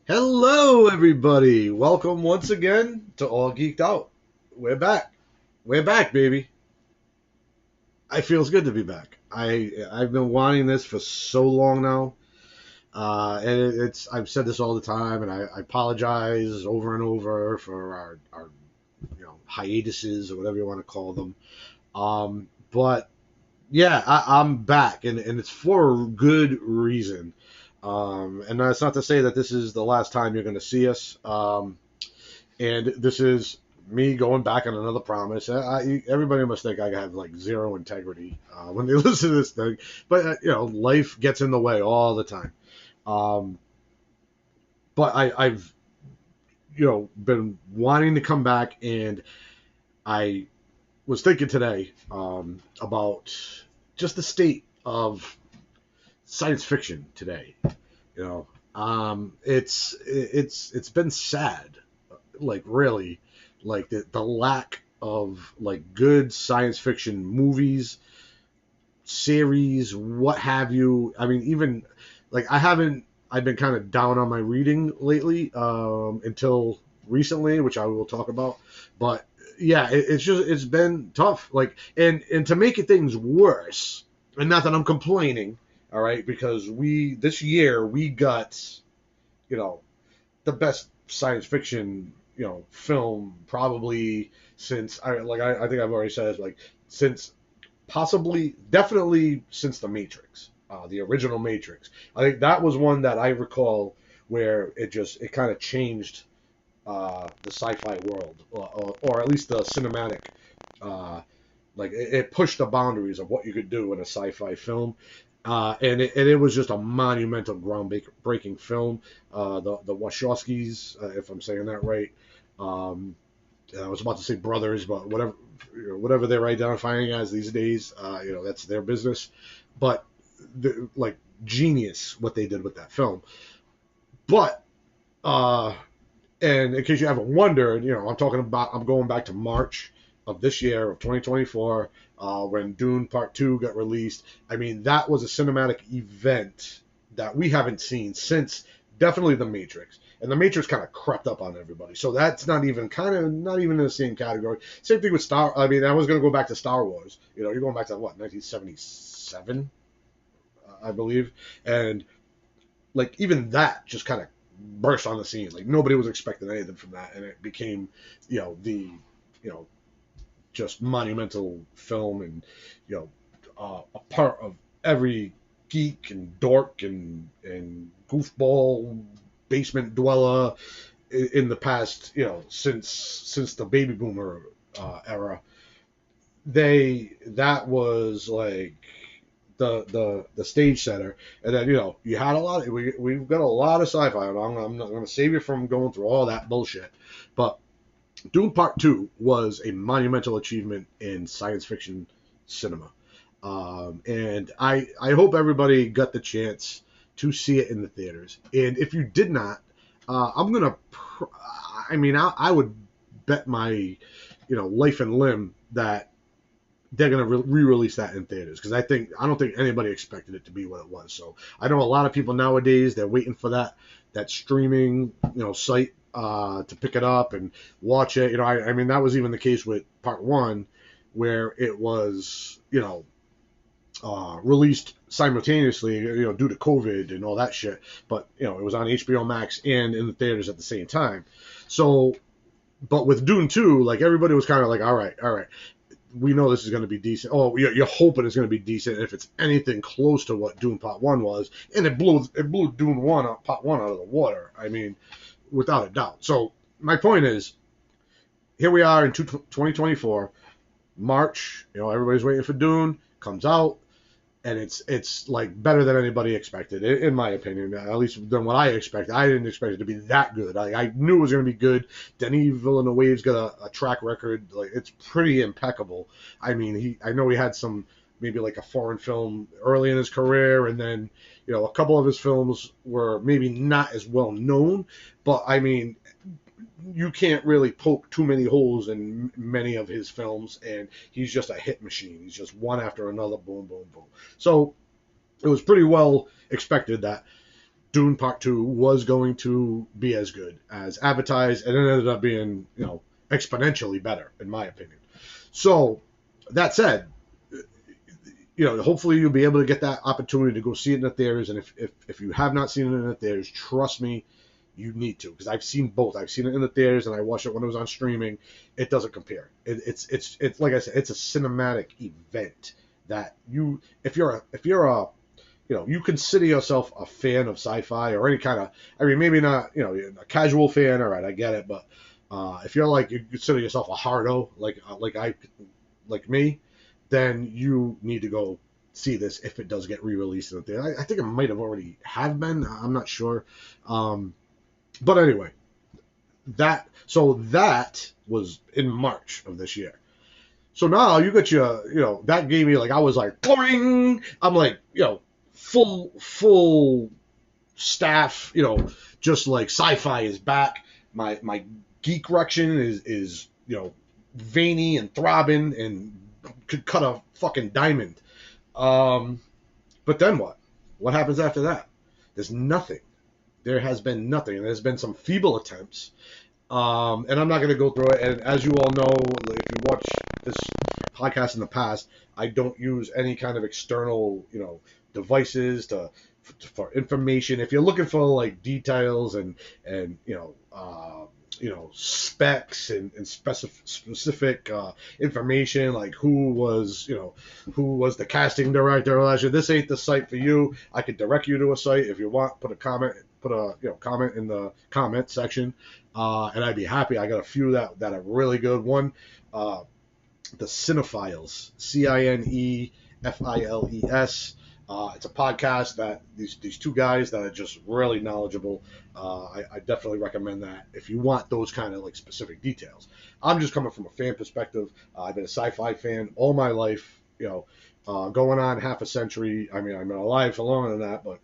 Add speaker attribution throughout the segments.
Speaker 1: Hello, everybody. Welcome once again to All Geeked Out. We're back. We're back, baby. It feels good to be back. I've been wanting this for so long now, and it's I've said this all the time, and I apologize over and over for our hiatuses or whatever you want to call them. But yeah, I'm back, and it's for good reason. And that's not to say that this is the last time you're going to see us. And this is me going back on another promise. Everybody must think I have like zero integrity when they listen to this thing, but life gets in the way all the time. Um, but I've been wanting to come back, and I was thinking today about just the state of science fiction today. It's been sad, like really, like the lack of like good science fiction movies, series, what have you. I mean, even like I've been kind of down on my reading lately, until recently, which I will talk about. But yeah, it's been tough. Like, and to make it things worse, and not that I'm complaining, all right, because we this year we got you know the best science fiction film probably since I think I've already said it, like since possibly definitely since the Matrix, the original Matrix. I think that was one that I recall where it kind of changed the sci-fi world, or at least the cinematic. Like it pushed the boundaries of what you could do in a sci-fi film, and it was just a monumental, groundbreaking film. The Wachowskis, if I'm saying that right. Um, I was about to say brothers, but whatever they're identifying as these days, that's their business. But like genius what they did with that film. But uh, and in case you haven't wondered, I'm going back to March of this year of 2024, when Dune Part 2 got released. I mean, that was a cinematic event that we haven't seen since definitely The Matrix. And The Matrix kind of crept up on everybody. So that's not even in the same category. Same thing with I mean, I was going to go back to Star Wars. You're going back to what, 1977, I believe. And like even that just kind of burst on the scene. Like nobody was expecting anything from that, and it became, the you know just monumental film, and a part of every geek and dork and goofball basement dweller in the past, since the baby boomer era. That was like the stage setter, and then you had a lot. We've got a lot of sci-fi. I'm not going to save you from going through all that bullshit, but Dune Part 2 was a monumental achievement in science fiction cinema, and I hope everybody got the chance to see it in the theaters. And if you did not, I'm gonna. I mean, I would bet my life and limb that they're going to re-release that in theaters, because I don't think anybody expected it to be what it was. So I know a lot of people nowadays, they're waiting for that streaming site to pick it up and watch it. I mean, that was even the case with Part 1, where it was released simultaneously, due to COVID and all that shit. But it was on HBO Max and in the theaters at the same time. So, but with Dune 2, like everybody was kind of like, all right, we know this is going to be decent. Oh, you're hoping it's going to be decent. If it's anything close to what Dune Part 1 was, and it blew Dune Part 1 out of the water. I mean, without a doubt. So my point is, here we are in 2024, March. Everybody's waiting for Dune. Comes out, and it's like better than anybody expected, in my opinion, at least than what I expected. I didn't expect it to be that good. I knew it was going to be good. Denis Villeneuve's got a track record, like it's pretty impeccable. I mean, I know he had some, maybe like a foreign film early in his career, and then a couple of his films were maybe not as well known, but I mean, you can't really poke too many holes in many of his films, and he's just a hit machine. He's just one after another, boom, boom, boom. So it was pretty well expected that DUNE Pt.2 was going to be as good as advertised, and it ended up being, exponentially better, in my opinion. So, that said, hopefully you'll be able to get that opportunity to go see it in the theaters, and if you have not seen it in the theaters, trust me, you need to, because I've seen both. I've seen it in the theaters, and I watched it when it was on streaming. It doesn't compare. It's like I said, it's a cinematic event that if you're a you consider yourself a fan of sci-fi or any kind of, maybe not, a casual fan, all right, I get it, but if you consider yourself a hardo, like me, then you need to go see this if it does get re-released in the theater. I think it might have already been. I'm not sure. But anyway, that was in March of this year. So now you got your, that gave me, I was like, boing! I'm like, full staff, just like SciFi is back. My Geek-rection is veiny and throbbing and could cut a fucking diamond. But then what? What happens after that? There's nothing. There has been nothing. And there's been some feeble attempts. And I'm not going to go through it. And as you all know, if you watch this podcast in the past, I don't use any kind of external, devices for information. If you're looking for details and specs and specific information, like who was the casting director last year, this ain't the site for you. I could direct you to a site if you want. Put a comment in the comment section, and I'd be happy. I got a few that are really good. One, the Cinephiles, Cinefiles. It's a podcast that these two guys that are just really knowledgeable. I definitely recommend that if you want those kind of specific details. I'm just coming from a fan perspective. I've been a sci-fi fan all my life, going on half a century. I've been alive for longer than that, but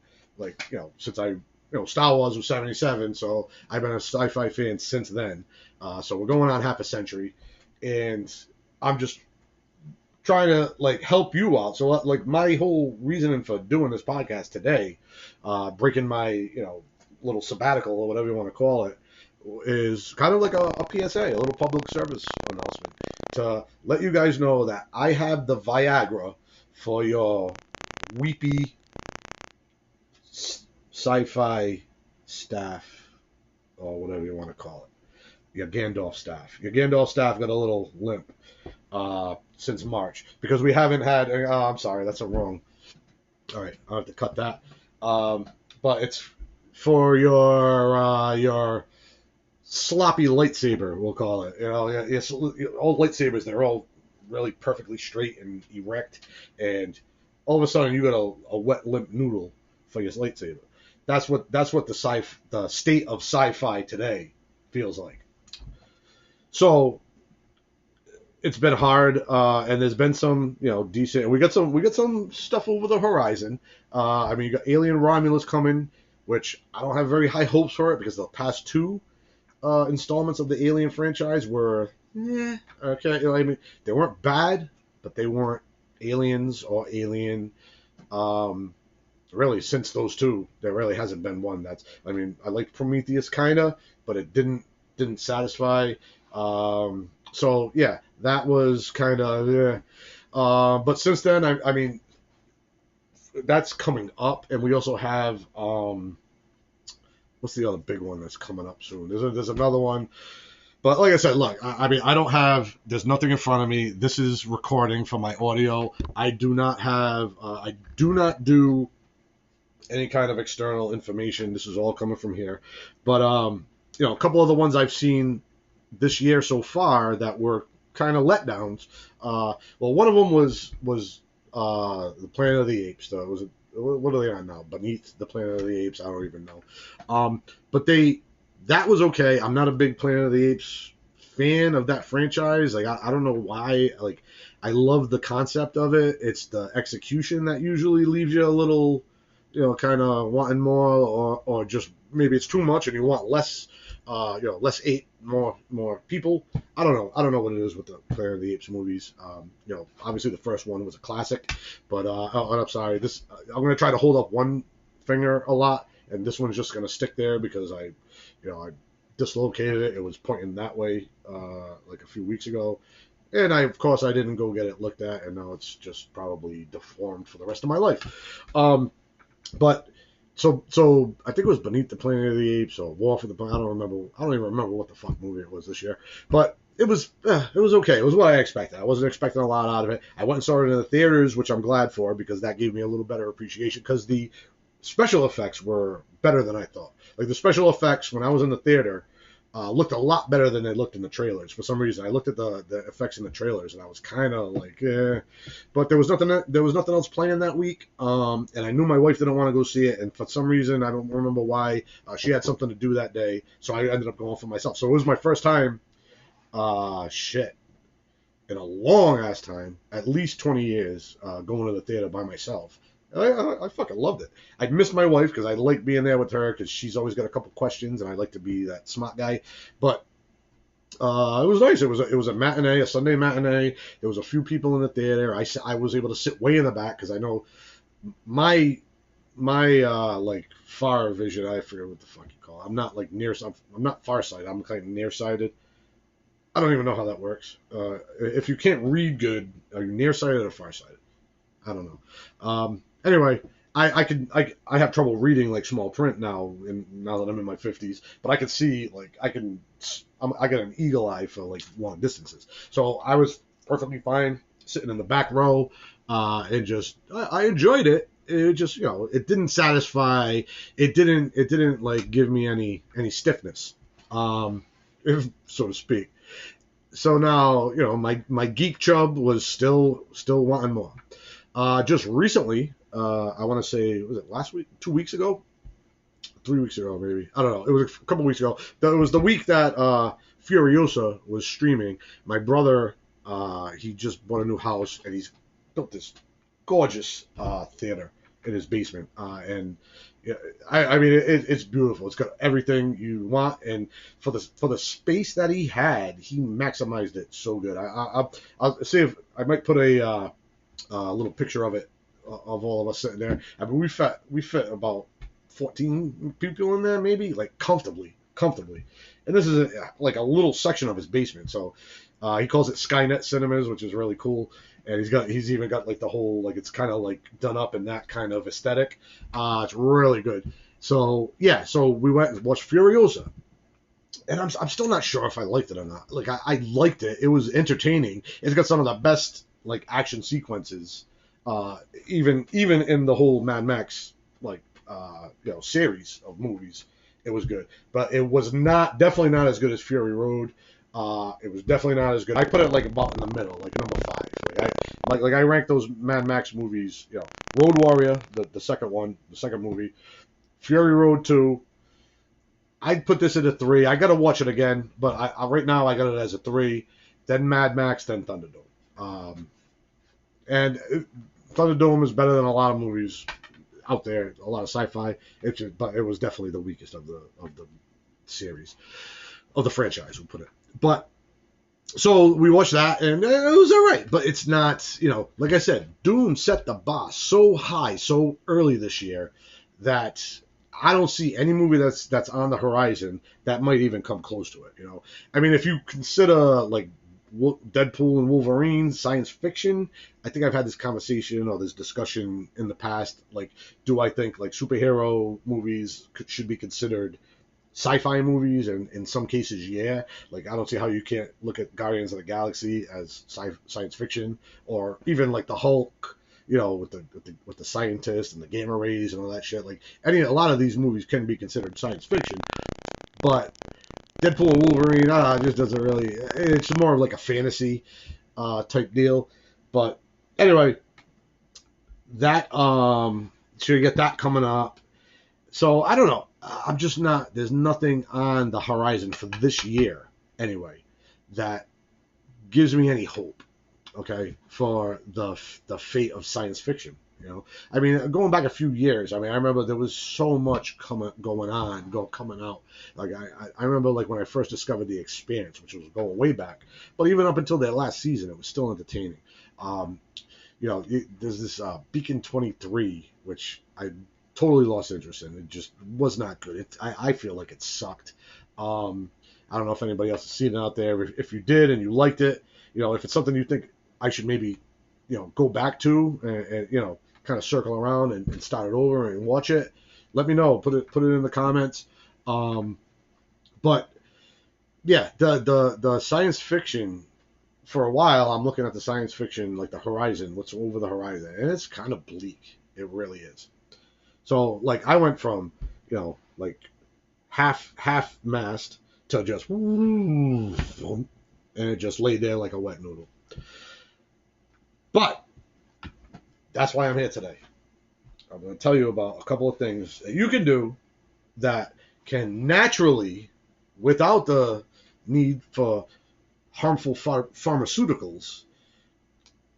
Speaker 1: since Star Wars was 1977, so I've been a sci-fi fan since then. So we're going on half a century, and I'm just trying to help you out. So my whole reasoning for doing this podcast today, breaking my little sabbatical or whatever you want to call it, is kind of like a PSA, a little public service announcement to let you guys know that I have the Viagra for your weepy sci-fi staff, or whatever you want to call it. Your Gandalf staff. Your Gandalf staff got a little limp since March because we haven't had. I'm sorry, that's wrong. All right, I'll have to cut that. But it's for your sloppy lightsaber, we'll call it. All lightsabers, they're all really perfectly straight and erect, and all of a sudden you got a wet limp noodle for your lightsaber. That's what the state of sci-fi today feels like. So it's been hard, and there's been some decent. We got some stuff over the horizon. You got Alien Romulus coming, which I don't have very high hopes for it because the past two installments of the Alien franchise were okay. They weren't bad, but they weren't aliens or Alien. Really, since those two, there really hasn't been one that's. I liked Prometheus kinda, but it didn't satisfy. So yeah, that was kind of. But since then, that's coming up, and we also have what's the other big one that's coming up soon? There's another one. But like I said, look, I don't have, there's nothing in front of me. This is recording for my audio. I do not do any kind of external information. This is all coming from here. But, a couple of the ones I've seen this year so far that were kind of letdowns. One of them was the Planet of the Apes. What are they on now? Beneath the Planet of the Apes? I don't even know. But that was okay. I'm not a big Planet of the Apes fan of that franchise. I don't know why. I love the concept of it. It's the execution that usually leaves you a little, kind of wanting more, or just maybe it's too much and you want less, less ape, more people. I don't know what it is with the Planet of the Apes movies. Obviously the first one was a classic, but I'm sorry. I'm going to try to hold up one finger a lot and this one's just gonna stick there because I dislocated it. It was pointing that way like a few weeks ago, and of course I didn't go get it looked at, and now it's just probably deformed for the rest of my life. But so I think it was Beneath the Planet of the Apes or War for the Planet. I don't even remember what the fuck movie it was this year, but it was okay. It was what I expected. I wasn't expecting a lot out of it. I went and saw it in the theaters, which I'm glad for because that gave me a little better appreciation because the special effects were better than I thought. Like the special effects when I was in the theater looked a lot better than they looked in the trailers. For some reason, I looked at the effects in the trailers and I was kind of like, eh. But there was nothing else playing that week, and I knew my wife didn't want to go see it, and for some reason I don't remember why she had something to do that day, so I ended up going for myself. So it was my first time, in a long ass time, at least 20 years, going to the theater by myself. I fucking loved it. I missed my wife because I like being there with her because she's always got a couple questions and I like to be that smart guy. But it was nice. It was a matinee, a Sunday matinee. There was a few people in the theater. I was able to sit way in the back because I know my like far vision. I forget what the fuck you call it. I'm not like I'm not farsighted. I'm kind of nearsighted. I don't even know how that works. If you can't read good, are you nearsighted or farsighted? I don't know. Anyway, I have trouble reading like small print now, now that I'm in my 50s. But I can see I got an eagle eye for like long distances. So I was perfectly fine sitting in the back row, and just I enjoyed it. It just it didn't satisfy. It didn't like give me any stiffness, if, so to speak. So now my geek chub was still wanting more. Just recently, I want to say, was it last week, 2 weeks ago, 3 weeks ago, maybe. I don't know. It was a couple weeks ago. It was the week that Furiosa was streaming. My brother, he just bought a new house, and he's built this gorgeous theater in his basement. And I mean, it's beautiful. It's got everything you want, and for the space that he had, he maximized it so good. I'll see if I might put a little picture of it, of all of us sitting there. I mean, we fit about 14 people in there, maybe, like comfortably. And this is like a little section of his basement. So he calls it Skynet Cinemas, which is really cool. And he's even got like the whole, like, it's kind of like done up in that kind of aesthetic. It's really good. So yeah, so we went and watched Furiosa. And I'm still not sure if I liked it or not. Like I liked it. It was entertaining. It's got some of the best like action sequences, even in the whole Mad Max series of movies. It was good, but it was definitely not as good as Fury Road. It was definitely not as good. I put it like about in the middle, like number 5. I rank those Mad Max movies. Road Warrior, the second one, the second movie, Fury Road 2. I'd put this at a 3. I gotta watch it again, but I right now I got it as a 3. Then Mad Max, then Thunderdome. And Thunderdome is better than a lot of movies out there, a lot of sci-fi. But it was definitely the weakest of the series, of the franchise, we'll put it. But so we watched that, and it was all right. But it's not, like I said, Dune set the bar so high, so early this year that I don't see any movie that's on the horizon that might even come close to it. I mean, if you consider like Deadpool and Wolverine science fiction, I think I've had this conversation or this discussion in the past. Like, do I think like superhero movies should be considered sci-fi movies? And in some cases, yeah. Like, I don't see how you can't look at Guardians of the Galaxy as science fiction, or even like the Hulk, with the scientists and the gamma rays and all that shit. Like, a lot of these movies can be considered science fiction, but Deadpool and Wolverine, just doesn't really. It's more of like a fantasy type deal. But anyway, that should get that coming up. So I don't know. I'm just not. There's nothing on the horizon for this year anyway that gives me any hope. Okay, for the fate of science fiction. I mean, going back a few years, I remember there was so much coming out. Like I remember like when I first discovered The Expanse, which was going way back, but even up until that last season, it was still entertaining. There's this Beacon 23, which I totally lost interest in. It just was not good. I feel like it sucked. I don't know if anybody else has seen it out there. If you did and you liked it, if it's something you think I should maybe, go back to and kind of circle around and start it over and watch it, let me know. Put it in the comments. But yeah, the science fiction, for a while, I'm looking at the science fiction, like the horizon, what's over the horizon, and it's kind of bleak. It really is. So, like, I went from, like half mast to just, and it just laid there like a wet noodle. But that's why I'm here today. I'm going to tell you about a couple of things that you can do that can naturally, without the need for harmful pharmaceuticals,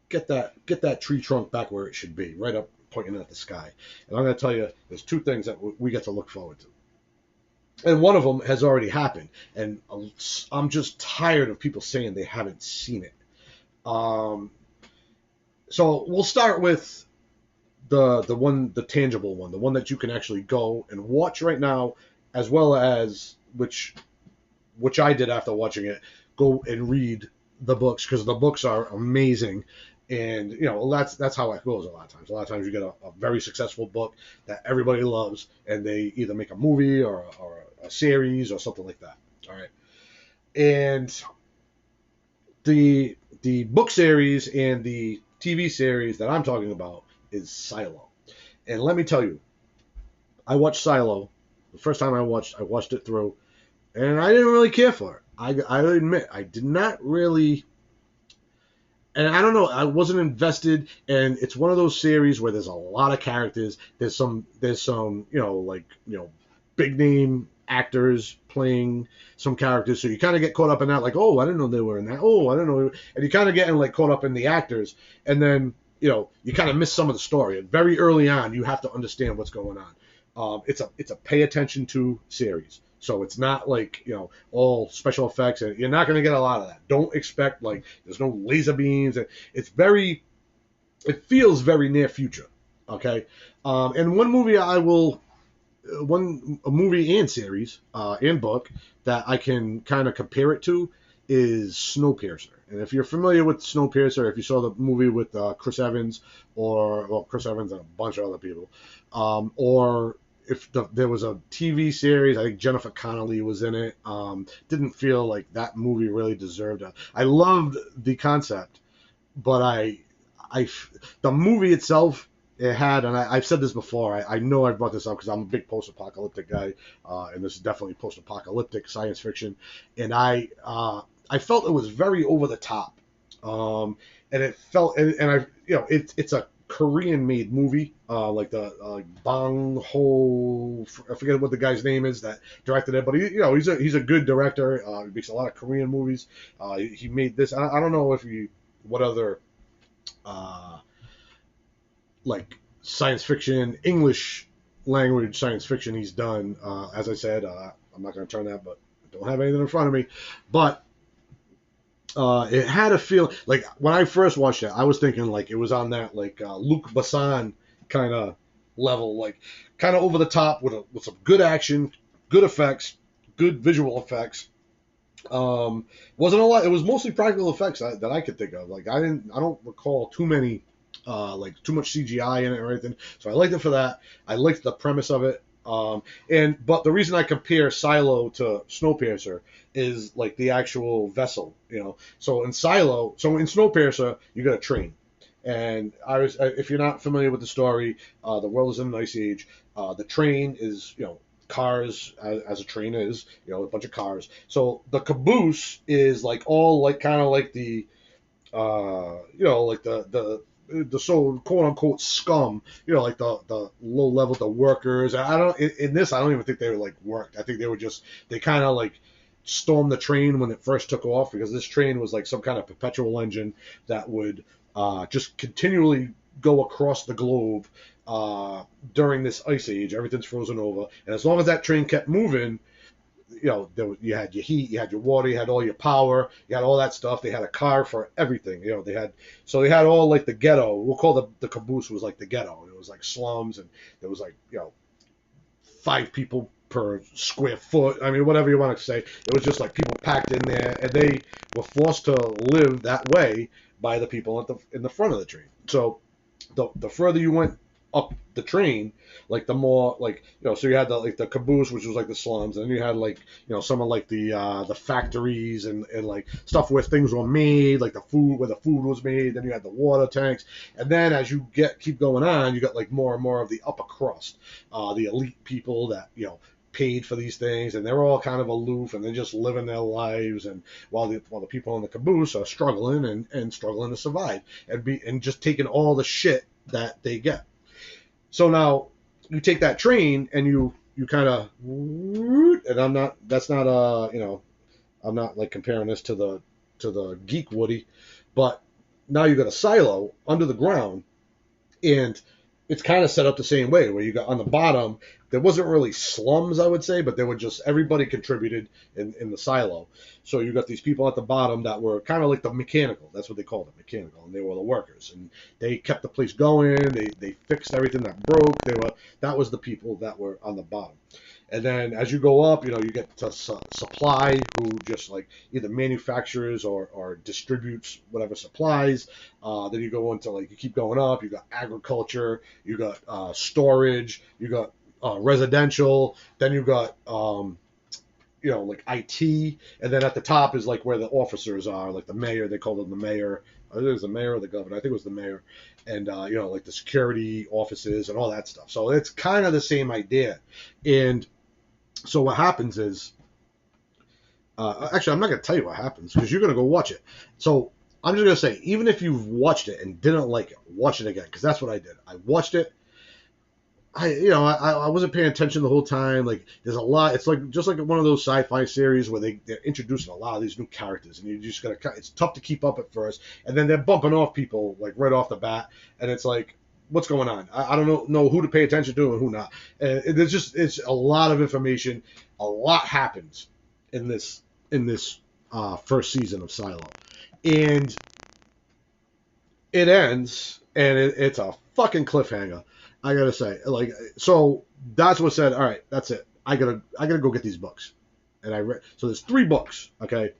Speaker 1: get that tree trunk back where it should be, right up pointing at the sky. And I'm going to tell you, there's two things that we get to look forward to. And one of them has already happened, and I'm just tired of people saying they haven't seen it. So we'll start with the tangible one, the one that you can actually go and watch right now, as well as which I did after watching it, go and read the books, because the books are amazing. And that's how it goes a lot of times. A lot of times you get a very successful book that everybody loves, and they either make a movie or a series or something like that. All right, and the book series and the TV series that I'm talking about is Silo. And let me tell you, I watched Silo. The first time I watched it through, and I didn't really care for it. I admit, I did not really. And I don't know, I wasn't invested, and it's one of those series where there's a lot of characters. There's some big name actors playing some characters, so you kind of get caught up in that, like, oh, I didn't know they were in that. Oh, I didn't know, and you kind of getting like caught up in the actors, and then you kind of miss some of the story. And very early on, you have to understand what's going on. It's a pay attention to series. So it's not like, all special effects, and you're not going to get a lot of that. Don't expect, like, there's no laser beams. It feels very near future, okay? And one movie a movie and series, and book that I can kind of compare it to is Snowpiercer. And if you're familiar with Snowpiercer, if you saw the movie with Chris Evans, Chris Evans and a bunch of other people, or if there was a TV series, I think Jennifer Connelly was in it. Didn't feel like that movie really deserved it. I loved the concept, but the movie itself, it had, and I've said this before, I know I've brought this up because I'm a big post-apocalyptic guy, and this is definitely post-apocalyptic science fiction, and I felt it was very over the top, and it felt, and it's a Korean-made movie, like the Bong Ho, I forget what the guy's name is that directed it, but he's a good director. He makes a lot of Korean movies. He made this. I don't know what other like science fiction, English language science fiction he's done. As I said, I'm not going to turn that, but I don't have anything in front of me. But it had a feel like when I first watched it, I was thinking like it was on that like Luc Besson kind of level, like kind of over the top with some good action, good effects, good visual effects. Wasn't a lot. It was mostly practical effects that I could think of. Like I don't recall too many like too much CGI in it or anything. So I liked it for that. I liked the premise of it. But the reason I compare Silo to Snowpiercer is like the actual vessel, So in Snowpiercer, you got a train, and if you're not familiar with the story, the world is in an ice age. The train is, cars as a train is, a bunch of cars. So the caboose is like all like kind of like the, like the so quote unquote scum, like the low level, the workers. I don't even think they were like worked. I think they kind of like stormed the train when it first took off, because this train was like some kind of perpetual engine that would just continually go across the globe during this ice age. Everything's frozen over, and as long as that train kept moving, you had your heat, you had your water, you had all your power, you had all that stuff. They had a car for everything. They had all like the ghetto. We'll call the caboose was like the ghetto. It was like slums, and there was like 5 people per square foot. I mean, whatever you want to say. It was just like people packed in there, and they were forced to live that way by the people in the front of the train. So the further you went up the train, like the more like so you had the caboose, which was like the slums, and then you had like some of like the factories and like stuff where things were made, like the food where the food was made. Then you had the water tanks, and then as you keep going on, you got like more and more of the upper crust, the elite people that paid for these things, and they're all kind of aloof, and they're just living their lives, and while the people in the caboose are struggling and struggling to survive and just taking all the shit that they get. So now you take that train and you kind of, and I'm not like comparing this to the Geek Woody, but now you got a silo under the ground, and it's kind of set up the same way, where you got on the bottom, there wasn't really slums, I would say, but there were just, everybody contributed in the silo. So you got these people at the bottom that were kind of like the mechanical. That's what they called it, mechanical, and they were the workers, and they kept the place going. They fixed everything that broke. That was the people that were on the bottom. And then as you go up, you get to supply, who just like either manufactures or distributes whatever supplies. Then you go into like, you keep going up, you got agriculture, you got storage, you got residential, then you got like IT, and then at the top is like where the officers are, like the mayor. They call them the mayor. I think it was the mayor or the governor. I think it was the mayor, and like the security offices and all that stuff. So it's kind of the same idea. And so what happens is, actually, I'm not going to tell you what happens because you're going to go watch it. So I'm just going to say, even if you've watched it and didn't like it, watch it again, because that's what I did. I watched it. I wasn't paying attention the whole time. Like, there's a lot. It's like just like one of those sci-fi series where they're introducing a lot of these new characters, and you just gotta. It's tough to keep up at first, and then they're bumping off people like right off the bat, and it's like, what's going on? I don't know who to pay attention to and who not. It's a lot of information. A lot happens in this first season of Silo, and it ends, and it's a fucking cliffhanger. I gotta say, like, so that's what said. All right, that's it. I gotta go get these books, and I read. So there's 3 books, okay,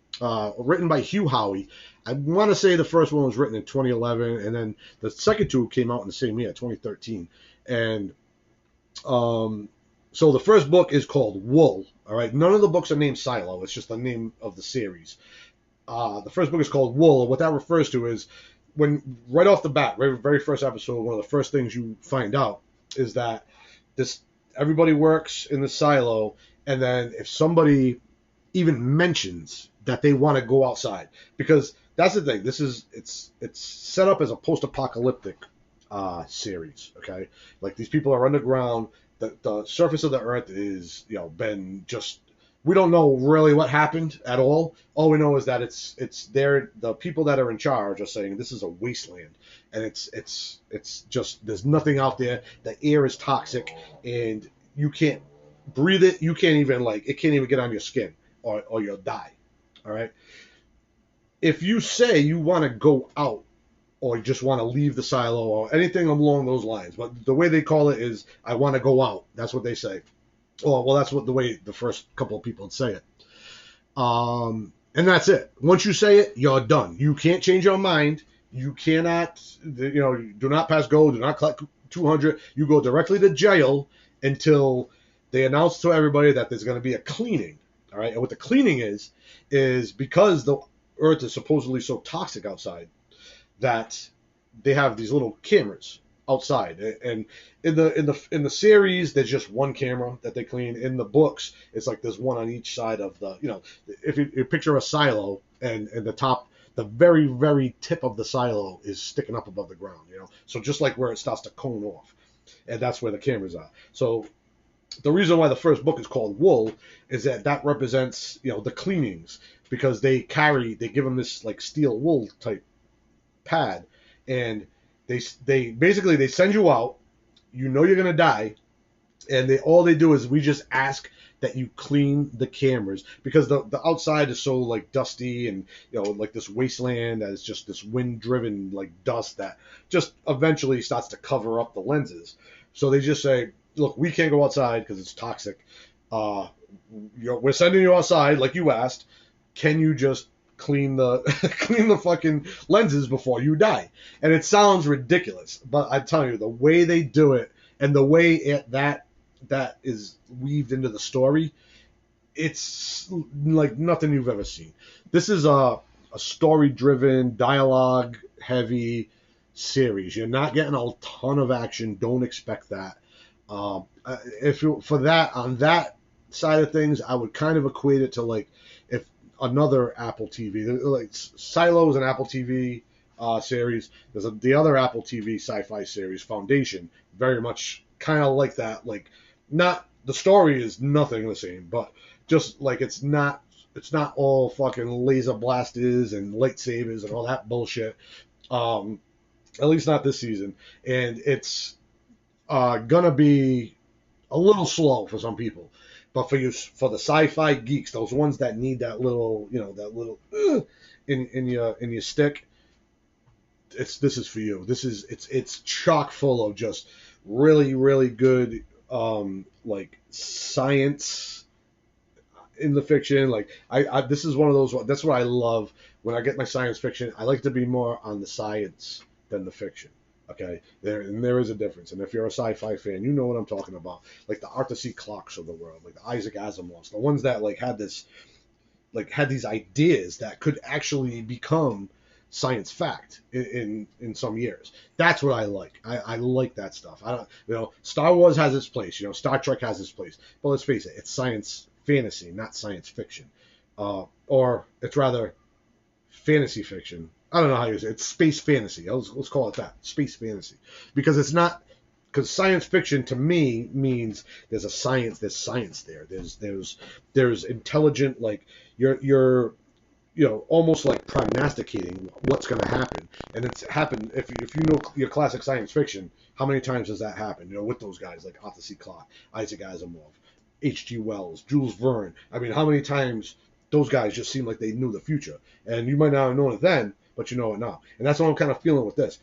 Speaker 1: written by Hugh Howey. I want to say the first one was written in 2011, and then the second 2 came out in the same year, 2013. And so the first book is called Wool. All right, none of the books are named Silo. It's just the name of the series. The first book is called Wool. What that refers to is, when right off the bat, very first episode, one of the first things you find out is that everybody works in the silo, and then if somebody even mentions that they want to go outside, because that's the thing, it's set up as a post-apocalyptic series, okay? Like, these people are underground. The surface of the earth is been just, we don't know really what happened at all. All we know is that it's there. The people that are in charge are saying this is a wasteland, and it's just, there's nothing out there. The air is toxic, and you can't breathe it. You can't even it can't even get on your skin, or you'll die. All right. If you say you want to go out, or you just want to leave the silo, or anything along those lines, but the way they call it is, I want to go out. That's what they say. Oh, well, that's the way the first couple of people would say it. And that's it. Once you say it, you're done. You can't change your mind. You cannot, do not pass go, do not collect 200. You go directly to jail until they announce to everybody that there's going to be a cleaning. All right. And what the cleaning is because the earth is supposedly so toxic outside that they have these little cameras outside, and in the series there's just one camera that they clean. In the books it's like there's one on each side of the, if you picture a silo, and the top, the very, very tip of the silo is sticking up above the ground, so just like where it starts to cone off, and that's where the cameras are. So the reason why the first book is called Wool is that represents, the cleanings, because they give them this like steel wool type pad, and they basically send you out. You're gonna die, And all they do is we just ask that you clean the cameras, because the outside is so like dusty, and like this wasteland that is just this wind driven like dust that just eventually starts to cover up the lenses. So they just say, look, we can't go outside because it's toxic. We're sending you outside like you asked. Can you just clean the clean the fucking lenses before you die? And it sounds ridiculous, but I'm telling you, the way they do it and the way that is weaved into the story, it's like nothing you've ever seen. This is a story-driven, dialogue-heavy series. You're not getting a ton of action. Don't expect that. If you for that on that side of things, I would kind of equate it to like if another Apple TV, like Silo is an Apple TV series. There's the other Apple TV sci-fi series, Foundation, very much kind of like that. Like, not the story is nothing the same, but just like it's not all fucking laser blasters and lightsabers and all that bullshit. At least not this season, and it's gonna be a little slow for some people. But for the sci-fi geeks, those ones that need that little, in your stick, this is for you. It's chock full of just really, really good like science in the fiction. Like this is one of those. That's what I love when I get my science fiction. I like to be more on the science than the fiction. Okay, there is a difference, and if you're a sci-fi fan, you know what I'm talking about. Like the Arthur C. Clarkes of the world, like the Isaac Asimovs, the ones that had these ideas that could actually become science fact in some years. That's what I like. I like that stuff. I don't, Star Wars has its place. Star Trek has its place. But let's face it, it's science fantasy, not science fiction, or it's rather fantasy fiction. I don't know how you say it. It's space fantasy. Let's call it that. Space fantasy. Because science fiction to me means there's science there. There's intelligent, like you're almost like prognosticating what's going to happen. And it's happened, if you know your classic science fiction, how many times does that happen? With those guys like Arthur C. Clarke, Isaac Asimov, H.G. Wells, Jules Verne. I mean, how many times those guys just seem like they knew the future? And you might not have known it then, but you know it now. And that's what I'm kind of feeling with this.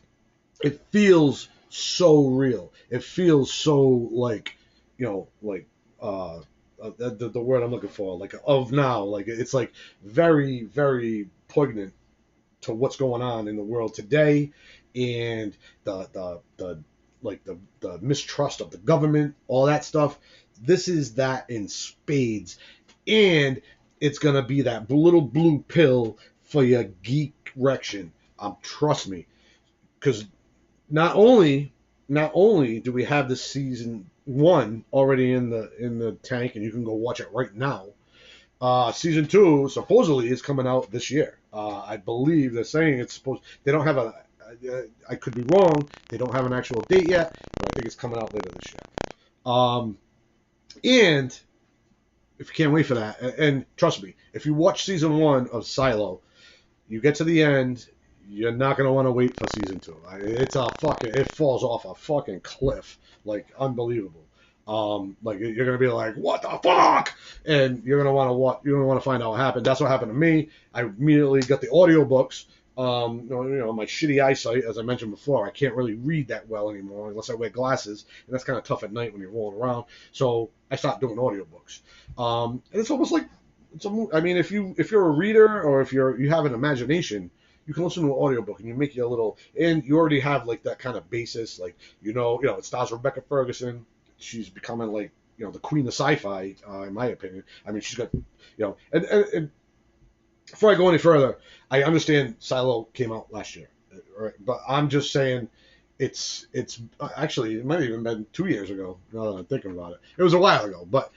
Speaker 1: It feels so real. It feels so like, the word I'm looking for, like of now. Like it's like very, very poignant to what's going on in the world today, and the mistrust of the government, all that stuff. This is that in spades, and it's gonna be that little blue pill for your geek-rection. Trust me, because not only do we have this season 1 already in the tank, and you can go watch it right now. Season 2 supposedly is coming out this year. I believe they're saying it's supposed. They don't have I could be wrong. They don't have an actual date yet, but I think it's coming out later this year. And if you can't wait for that, and trust me, if you watch season 1 of Silo, you get to the end, you're not gonna want to wait for season 2. It falls off a fucking cliff, like unbelievable. Like you're gonna be like, what the fuck? And you're gonna want to find out what happened. That's what happened to me. I immediately got the audiobooks. My shitty eyesight, as I mentioned before, I can't really read that well anymore unless I wear glasses, and that's kind of tough at night when you're rolling around. So I stopped doing audiobooks. And it's almost like if you're a reader, or if you have an imagination, you can listen to an audiobook and you make you a little, and you already have like that kind of basis, like it stars Rebecca Ferguson. She's becoming like the queen of sci-fi, in my opinion. I mean, she's got and before I go any further, I understand Silo came out last year, right? But I'm just saying it's actually, it might have even been 2 years ago. Now that I'm thinking about it, it was a while ago. But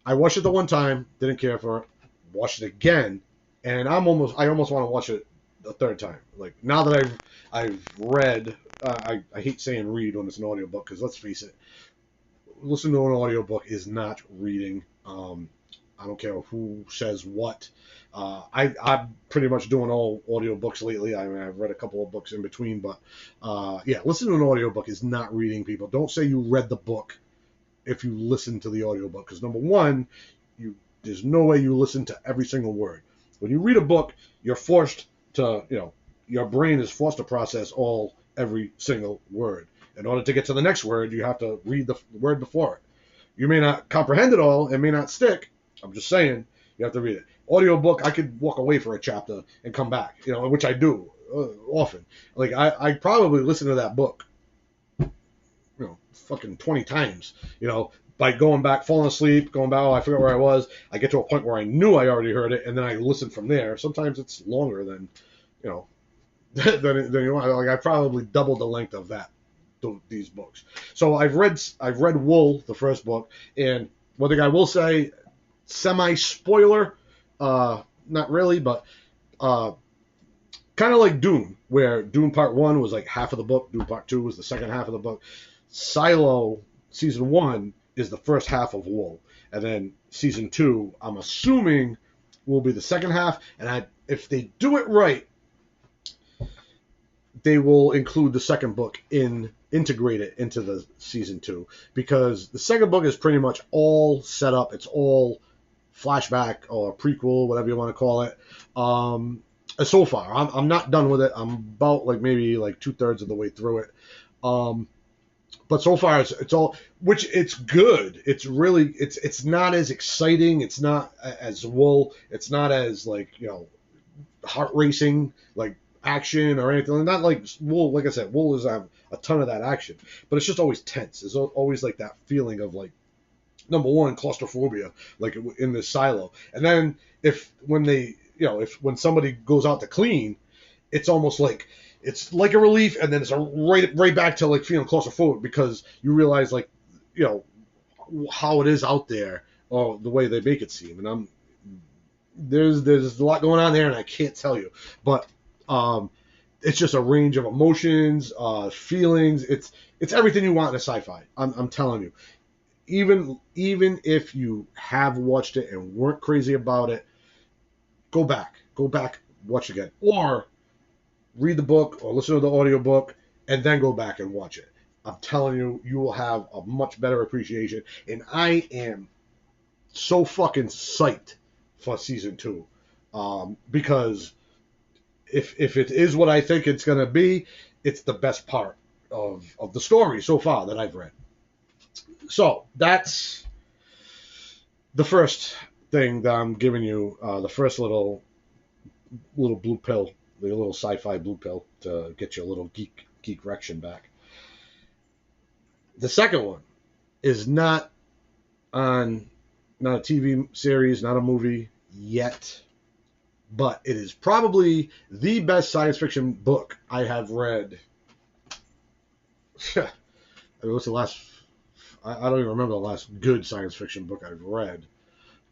Speaker 1: I watched it the one time, didn't care for it. Watched it again, and I almost want to watch it a third time. Like now that I've read, I hate saying read when it's an audiobook, because let's face it, listening to an audiobook is not reading. I don't care who says what. I'm pretty much doing all audiobooks lately. I mean, I've read a couple of books in between, but listening to an audiobook is not reading, people. Don't say you read the book if you listen to the audiobook, because number one, there's no way you listen to every single word. When you read a book, you're forced to, your brain is forced to process every single word. In order to get to the next word, you have to read the word before it. You may not comprehend it all, it may not stick. I'm just saying, you have to read it. Audiobook, I could walk away for a chapter and come back, which I do often. Like, I probably listen to that book, fucking 20 times, by going back, falling asleep, going back, I forgot where I was. I get to a point where I knew I already heard it, and then I listen from there. Sometimes it's longer than, than you want. Like, I probably doubled the length of these books. So I've read Wool, the first book, and one thing I will say, semi-spoiler, not really, but kind of like Dune, where Dune Part 1 was like half of the book, Dune Part 2 was the second half of the book. Silo Season 1 is the first half of Wool, and then Season 2, I'm assuming, will be the second half, and if they do it right, they will include the second book integrate it into the Season 2, because the second book is pretty much all set up, it's all flashback or prequel, whatever you want to call it. So far, I'm not done with it. I'm about maybe 2/3 of the way through it. But so far it's all, which it's good. It's really, it's not as exciting. It's not as Wool. It's not as heart racing, action or anything. Not like Wool. Like I said, Wool is a ton of that action, but it's just always tense. There's always that feeling of number one, claustrophobia, in this silo. And then when somebody goes out to clean, it's almost it's like a relief, and then it's right back to feeling claustrophobic, because you realize how it is out there, or the way they make it seem. And there's a lot going on there, and I can't tell you, but it's just a range of emotions, feelings. It's everything you want in a sci-fi. I'm telling you. Even if you have watched it and weren't crazy about it, go back, watch again, or read the book or listen to the audiobook and then go back and watch it. I'm telling you, you will have a much better appreciation. And I am so fucking psyched for Season 2, because if it is what I think it's going to be, it's the best part of the story so far that I've read. So that's the first thing that I'm giving you, the first little blue pill, the little sci-fi blue pill to get you a little geek-rection back. The second one is not a TV series, not a movie yet, but it is probably the best science fiction book I have read. What's the last? I don't even remember the last good science fiction book I've read.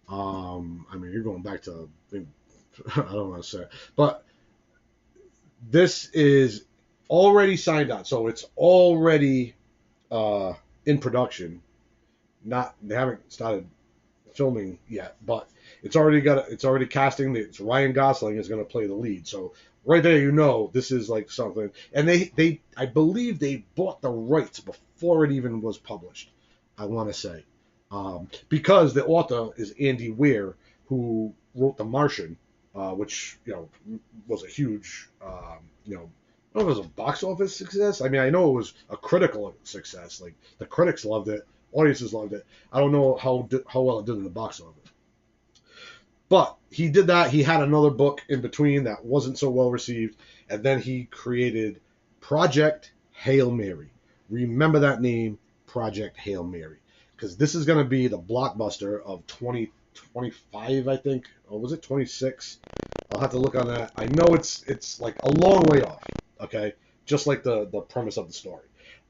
Speaker 1: You're going back to, I don't want to say it, but this is already signed on, so it's already in production. They haven't started filming yet, but it's already casting. It's Ryan Gosling is going to play the lead, so right there, this is something. And I believe they bought the rights before it even was published, I want to say, because the author is Andy Weir, who wrote The Martian, which was a huge, I don't know if it was a box office success. I know it was a critical success. The critics loved it, audiences loved it. I don't know how well it did in the box office. But he did that. He had another book in between that wasn't so well received, and then he created Project Hail Mary. Remember that name, Project Hail Mary, because this is going to be the blockbuster of 2025, I think, or was it 26? I'll have to look on that. I know it's a long way off, okay, just like the premise of the story.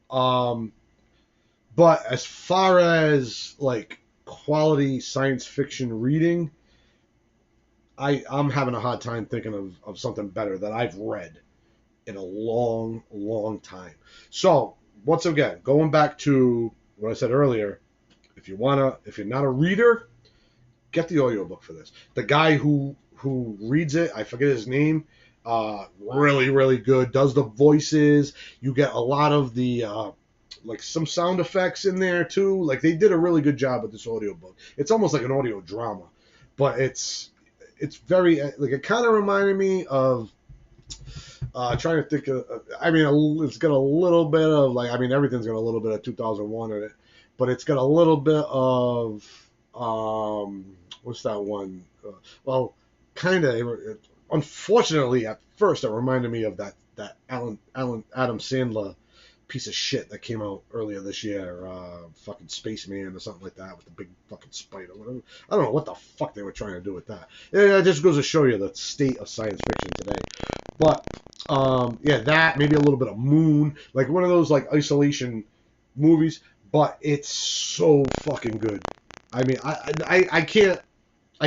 Speaker 1: But as far as quality science fiction reading, I'm having a hard time thinking of something better that I've read in a long, long time. So once again, going back to what I said earlier, if you're not a reader, get the audiobook for this. The guy who reads it, I forget his name, really, really good, does the voices. You get a lot of the like some sound effects in there too. Like they did a really good job with this audiobook. It's almost like an audio drama, but it's very like it kind of reminded me of trying to think of. I mean, it's got a little bit of like I mean everything's got a little bit of 2001 in it, but it's got a little bit of what's that one? Well, kind of. Unfortunately, at first, it reminded me of that Adam Sandler piece of shit that came out earlier this year, fucking Spaceman or something like that with the big fucking spider. Whatever. I don't know what the fuck they were trying to do with that. Yeah, it just goes to show you the state of science fiction today. But yeah, that maybe a little bit of Moon, like one of those like isolation movies. But it's so fucking good. I mean, I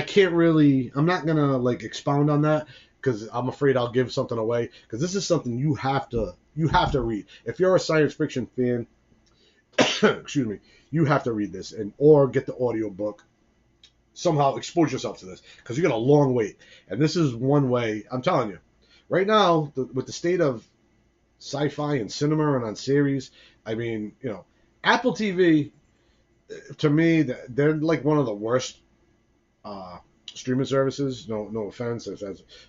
Speaker 1: can't really. I'm not gonna like expound on that because I'm afraid I'll give something away. Because this is something you have to read. If you're a science fiction fan, excuse me, you have to read this or get the audiobook. Somehow expose yourself to this because you got a long wait. And this is one way. I'm telling you, right now with the state of sci-fi and cinema and on series, I mean, you know, Apple TV to me they're like one of the worst streaming services. No offense,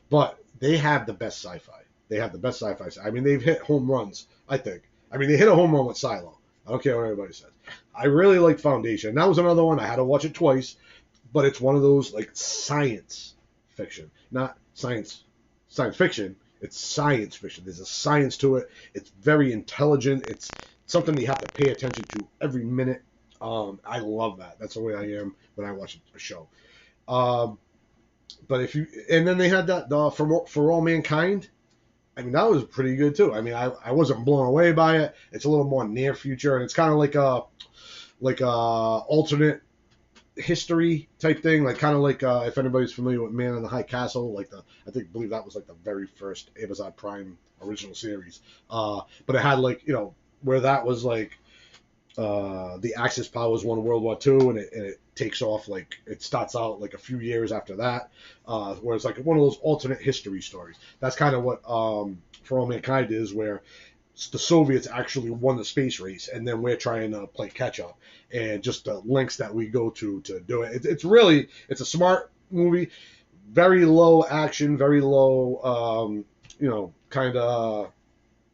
Speaker 1: but they have the best sci-fi. They have the best sci-fi. I mean, they've hit home runs. I think. I mean, they hit a home run with Silo. I don't care what anybody says. I really like Foundation. That was another one. I had to watch it twice, but it's one of those like science fiction, not science fiction. It's science fiction. There's a science to it. It's very intelligent. It's something you have to pay attention to every minute. I love that. That's the way I am when I watch a show. But if you and then they had that for All Mankind. I mean that was pretty good too. I mean I wasn't blown away by it. It's a little more near future and it's kind of like a alternate history type thing. Like kind of like if anybody's familiar with Man in the High Castle, like believe that was like the very first Amazon Prime original series. But it had like where that was like. The Axis powers won World War II, and it takes off like it starts out like a few years after that, where it's like one of those alternate history stories. That's kind of what For All Mankind is, where the Soviets actually won the space race, and then we're trying to play catch up, and just the lengths that we go to do it. It's a smart movie, very low action, very low, kind of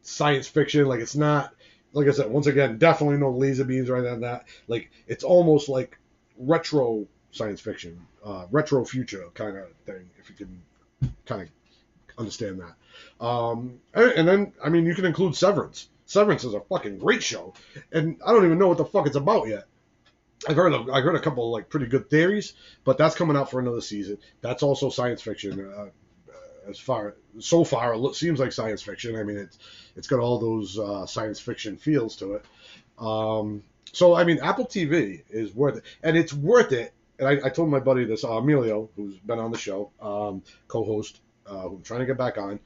Speaker 1: science fiction. Like it's not. Like I said, once again, definitely no laser beams or anything like that. Like it's almost like retro science fiction, retro future kind of thing, if you can kind of understand that. And then, I mean, you can include Severance. Severance is a fucking great show, and I don't even know what the fuck it's about yet. I've heard a couple of like pretty good theories, but that's coming out for another season. That's also science fiction. So far, it seems like science fiction. I mean, it's got all those science fiction feels to it. So, I mean, Apple TV is worth it. And it's worth it. And I told my buddy this, Emilio, who's been on the show, co-host, who I'm trying to get back on.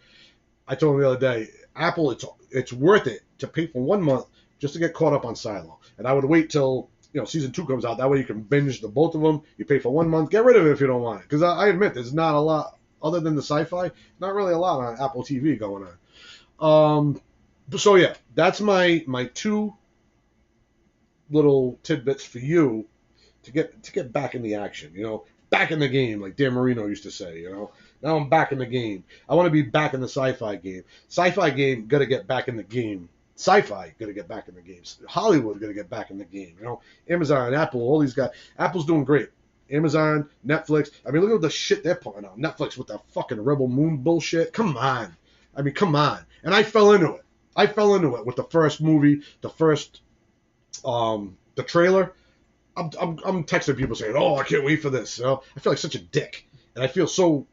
Speaker 1: I told him the other day, Apple, it's worth it to pay for 1 month just to get caught up on Silo. And I would wait till, season 2 comes out. That way you can binge the both of them. You pay for 1 month. Get rid of it if you don't want it. Because I admit, there's not a lot. Other than the sci-fi, not really a lot on Apple TV going on. So yeah, that's my 2 little tidbits for you to get back in the action. Back in the game, like Dan Marino used to say. Now I'm back in the game. I want to be back in the sci-fi game. Sci-fi game got to get back in the game. Sci-fi got to get back in the games. Hollywood got to get back in the game. Amazon, Apple, all these guys. Apple's doing great. Amazon, Netflix. I mean, look at the shit they're putting out. Netflix with that fucking Rebel Moon bullshit. Come on. I mean, come on. And I fell into it. With the first movie, the trailer. I'm texting people saying, "Oh, I can't wait for this." I feel like such a dick, and I feel so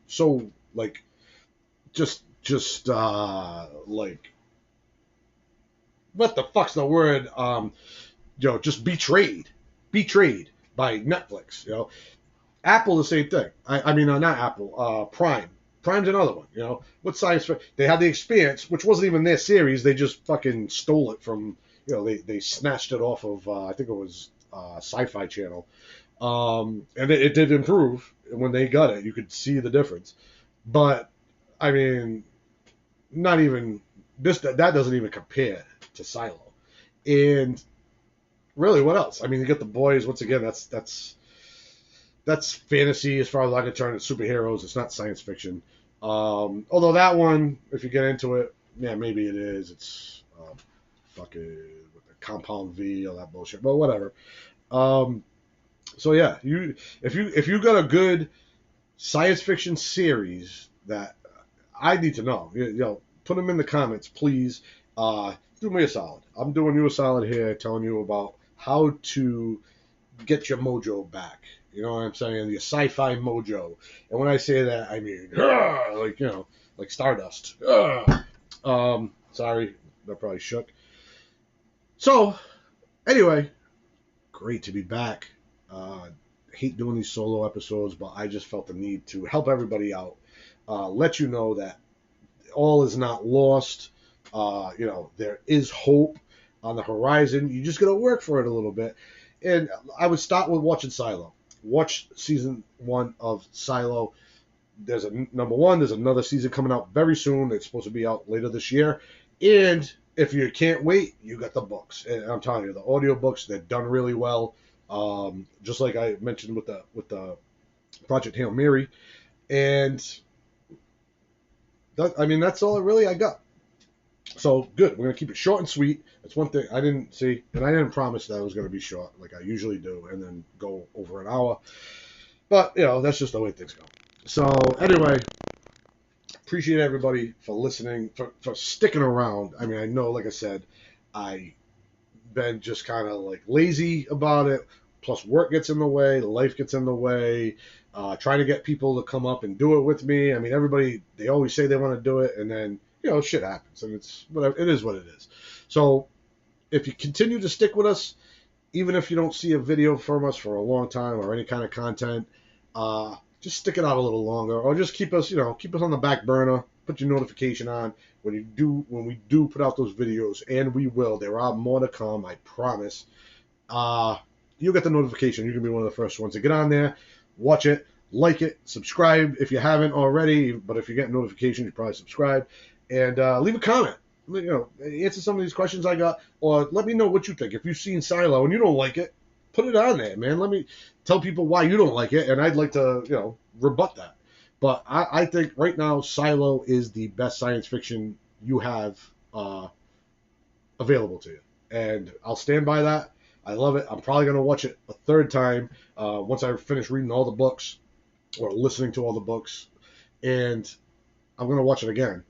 Speaker 1: like just like what the fuck's the word? Just betrayed by Netflix. Apple, the same thing. I mean, not Apple. Prime. Prime's another one. What science? They had The Expanse, which wasn't even their series. They just fucking stole it from. They snatched it off of. I think it was Sci-Fi Channel. And it did improve when they got it. You could see the difference. But I mean, not even this. That doesn't even compare to Silo. And really, what else? I mean, you get The Boys. Once again, that's fantasy as far as I can turn. It's superheroes. It's not science fiction. Although that one, if you get into it, yeah, maybe it is. It's fucking with the compound V, all that bullshit. But whatever. So yeah, if you got a good science fiction series that I need to know, put them in the comments, please. Do me a solid. I'm doing you a solid here, telling you about how to get your mojo back. You know what I'm saying? Your sci-fi mojo. And when I say that, I mean, like Stardust. Sorry, that probably shook. So, anyway, great to be back. Hate doing these solo episodes, but I just felt the need to help everybody out. Let you know that all is not lost. There is hope on the horizon. You just got to work for it a little bit. And I would start with watching Silo. Watch season 1 of Silo. There's another season coming out very soon. It's supposed to be out later this year. And if you can't wait, you got the books. And I'm telling you, the audio books, they're done really well. Just like I mentioned with the Project Hail Mary. And that's all I got. So good. We're gonna keep it short and sweet. That's one thing I didn't see, and I didn't promise that it was gonna be short, like I usually do, and then go over an hour. But that's just the way things go. So anyway, appreciate everybody for listening, for sticking around. I mean, I know, like I said, I been just kind of like lazy about it. Plus, work gets in the way, life gets in the way. Trying to get people to come up and do it with me. I mean, everybody, they always say they want to do it, and then shit happens, and it's whatever. It is what it is. So if you continue to stick with us, even if you don't see a video from us for a long time or any kind of content, just stick it out a little longer, or just keep us on the back burner. Put your notification on when we do put out those videos, and we will. There are more to come, I promise. You'll get the notification. You can be one of the first ones to get on there, watch it, like it, subscribe if you haven't already. But if you get notifications, you probably subscribe. And leave a comment. Answer some of these questions I got, or let me know what you think. If you've seen Silo and you don't like it, put it on there, man. Let me tell people why you don't like it, and I'd like to, rebut that. But I think right now Silo is the best science fiction you have available to you, and I'll stand by that. I love it. I'm probably going to watch it a third time once I finish reading all the books or listening to all the books, and I'm going to watch it again.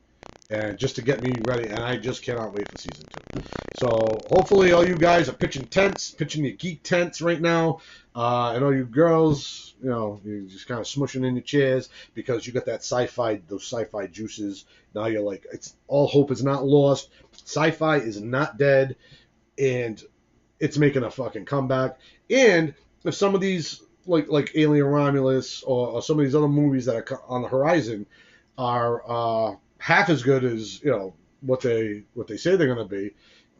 Speaker 1: And just to get me ready, and I just cannot wait for season 2. So hopefully all you guys are pitching your geek tents right now, and all you girls, you're just kind of smushing in your chairs because you got those sci-fi juices. Now you're like, it's all hope is not lost. Sci-fi is not dead, and it's making a fucking comeback. And if some of these like Alien Romulus or some of these other movies that are on the horizon are half as good as what they say they're going to be,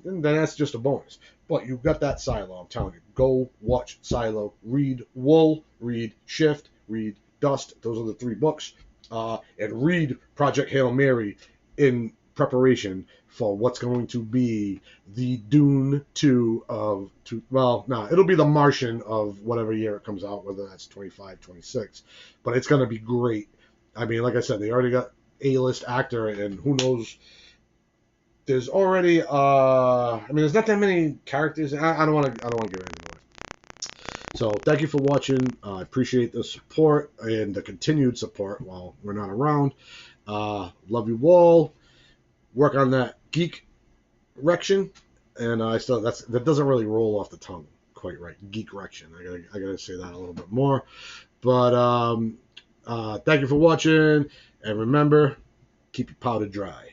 Speaker 1: then that's just a bonus. But you've got that Silo. I'm telling you, go watch Silo. Read Wool, read Shift, read Dust. Those are the 3 books, and read Project Hail Mary in preparation for what's going to be the DUNE 2 it'll be the Martian of whatever year it comes out, whether that's 25, 26, but it's going to be great. I mean, like I said, they already got A-list actor, and who knows, there's already there's not that many characters. I don't want to get into it. So thank you for watching. I appreciate the support and the continued support while we're not around. Love you all. Work on that Geek-rection, and that doesn't really roll off the tongue quite right. Geek-rection. I gotta say that a little bit more. But thank you for watching. And remember, keep your powder dry.